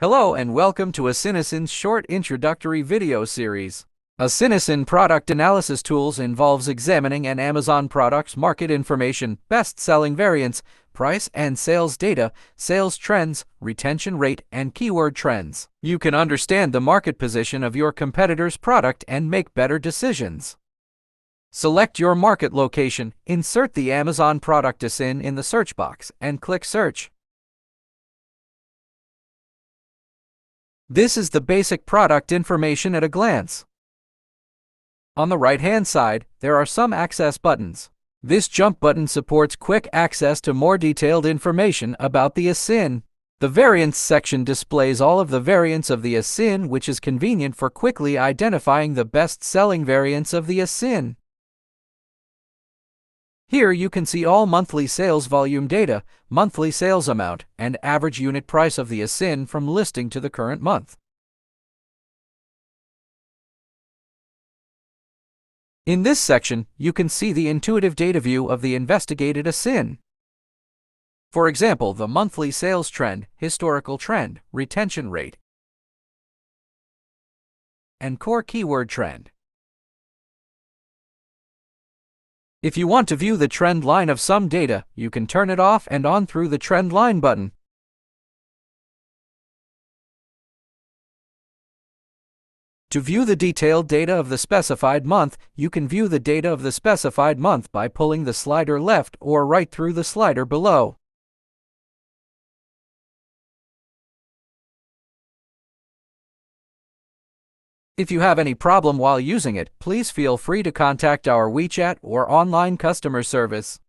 Hello and welcome to ASINASIN's short introductory video series. ASINASIN product analysis tools involves examining an Amazon product's market information, best-selling variants, price and sales data, sales trends, retention rate, and keyword trends. You can understand the market position of your competitor's product and make better decisions. Select your market location, insert the Amazon product ASIN in the search box, and click Search. This is the basic product information at a glance. On the right-hand side, there are some access buttons. This jump button supports quick access to more detailed information about the ASIN. The Variants section displays all of the variants of the ASIN, which is convenient for quickly identifying the best-selling variants of the ASIN. Here you can see all monthly sales volume data, monthly sales amount, and average unit price of the ASIN from listing to the current month. In this section, you can see the intuitive data view of the investigated ASIN. For example, the monthly sales trend, historical trend, retention rate, and core keyword trend. If you want to view the trend line of some data, you can turn it off and on through the trend line button. To view the detailed data of the specified month, you can view the data of the specified month by pulling the slider left or right through the slider below. If you have any problem while using it, please feel free to contact our WeChat or online customer service.